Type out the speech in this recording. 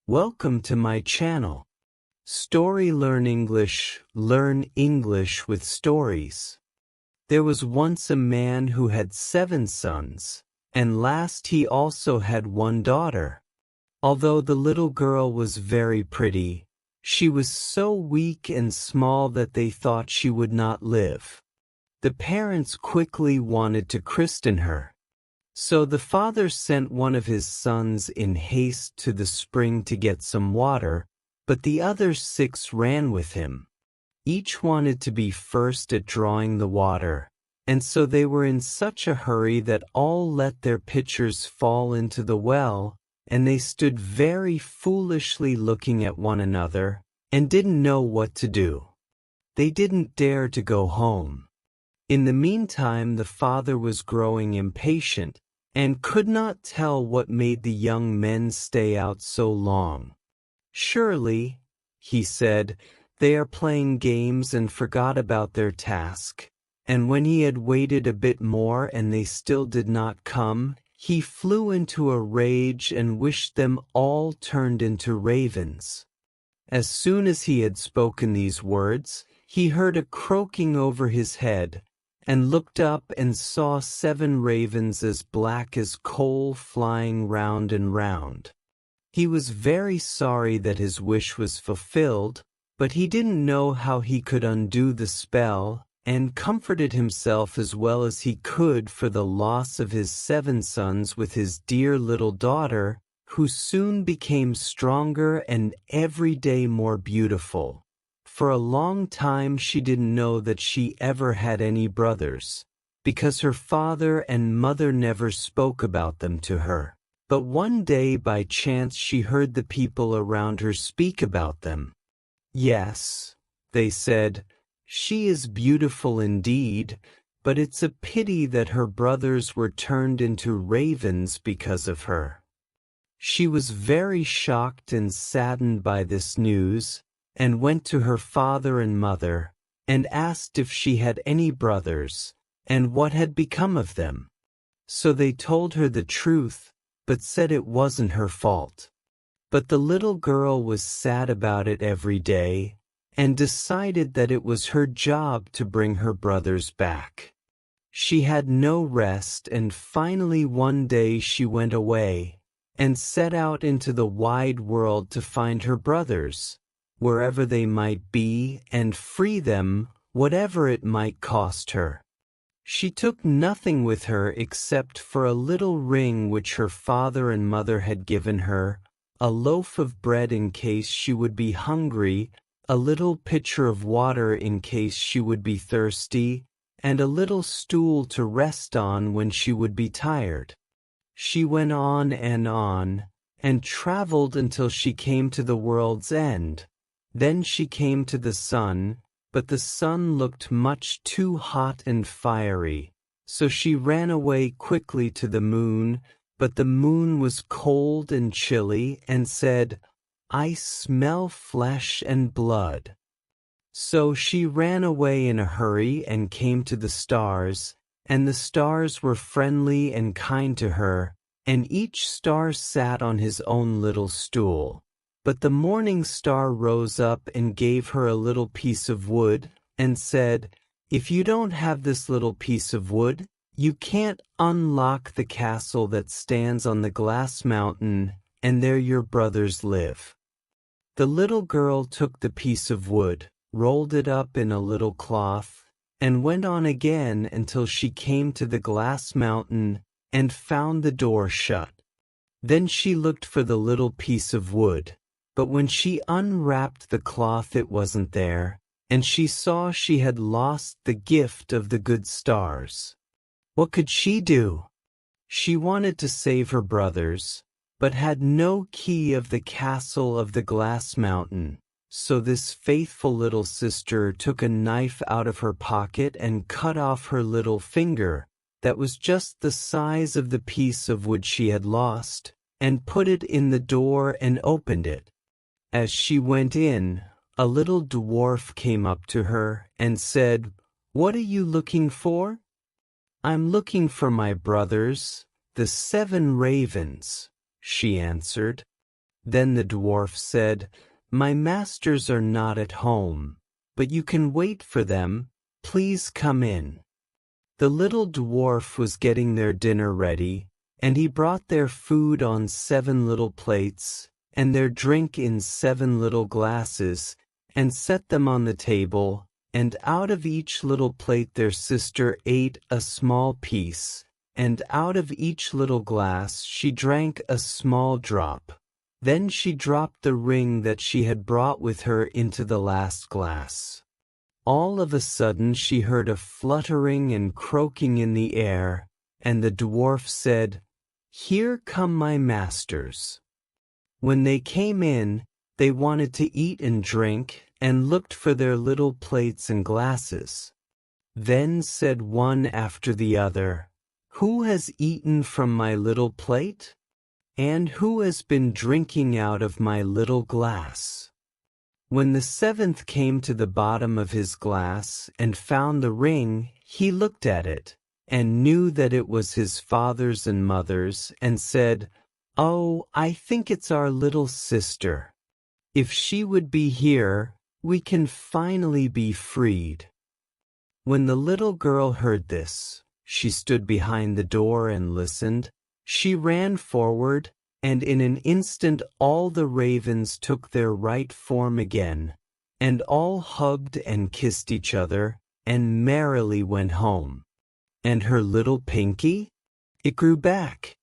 Welcome to my channel. Story Learn English with stories. There was once a man who had 7 sons, and last he also had 1 daughter. Although the little girl was very pretty, she was so weak and small that they thought she would not live. The parents quickly wanted to christen her. So the father sent one of his sons in haste to the spring to get some water, but the other 6 ran with him. Each wanted to be first at drawing the water, and so they were in such a hurry that all let their pitchers fall into the well, and they stood very foolishly looking at one another, and didn't know what to do. They didn't dare to go home. In the meantime, the father was growing impatient, and could not tell what made the young men stay out so long. "Surely," he said, "they are playing games and forgot about their task." And when he had waited a bit more and they still did not come, he flew into a rage and wished them all turned into ravens. As soon as he had spoken these words, he heard a croaking over his head, and looked up and saw 7 ravens as black as coal flying round and round. He was very sorry that his wish was fulfilled, but he didn't know how he could undo the spell, and comforted himself as well as he could for the loss of his 7 sons with his dear little daughter, who soon became stronger and every day more beautiful. For a long time she didn't know that she ever had any brothers, because her father and mother never spoke about them to her. But one day by chance she heard the people around her speak about them. "Yes," they said, "she is beautiful indeed, but it's a pity that her brothers were turned into ravens because of her." She was very shocked and saddened by this news, and went to her father and mother, and asked if she had any brothers, and what had become of them. So they told her the truth, but said it wasn't her fault. But the little girl was sad about it every day, and decided that it was her job to bring her brothers back. She had no rest, and finally one day she went away, and set out into the wide world to find her brothers, wherever they might be, and free them, whatever it might cost her. She took nothing with her except for a little ring which her father and mother had given her, a loaf of bread in case she would be hungry, a little pitcher of water in case she would be thirsty, and a little stool to rest on when she would be tired. She went on, and traveled until she came to the world's end. Then she came to the sun, but the sun looked much too hot and fiery, so she ran away quickly to the moon, but the moon was cold and chilly and said, "I smell flesh and blood." So she ran away in a hurry and came to the stars, and the stars were friendly and kind to her, and each star sat on his own little stool. But the morning star rose up and gave her a little piece of wood, and said, "If you don't have this little piece of wood, you can't unlock the castle that stands on the glass mountain, and there your brothers live." The little girl took the piece of wood, rolled it up in a little cloth, and went on again until she came to the glass mountain, and found the door shut. Then she looked for the little piece of wood, but when she unwrapped the cloth it wasn't there, and she saw she had lost the gift of the good stars. What could she do? She wanted to save her brothers, but had no key of the castle of the glass mountain, so this faithful little sister took a knife out of her pocket and cut off her little finger, that was just the size of the piece of wood she had lost, and put it in the door and opened it. As she went in, a little dwarf came up to her and said, "What are you looking for?" "I'm looking for my brothers, the 7 ravens," she answered. Then the dwarf said, "My masters are not at home, but you can wait for them. Please come in." The little dwarf was getting their dinner ready, and he brought their food on 7 little plates, and their drink in 7 little glasses, and set them on the table, and out of each little plate their sister ate a small piece, and out of each little glass she drank a small drop. Then she dropped the ring that she had brought with her into the last glass. All of a sudden she heard a fluttering and croaking in the air, and the dwarf said, "Here come my masters." When they came in, they wanted to eat and drink, and looked for their little plates and glasses. Then said one after the other, "Who has eaten from my little plate? And who has been drinking out of my little glass?" When the 7th came to the bottom of his glass and found the ring, he looked at it, and knew that it was his father's and mother's, and said, "Oh, I think it's our little sister. If she would be here, we can finally be freed." When the little girl heard this, she stood behind the door and listened. She ran forward, and in an instant all the ravens took their right form again, and all hugged and kissed each other, and merrily went home. And her little Pinky? It grew back,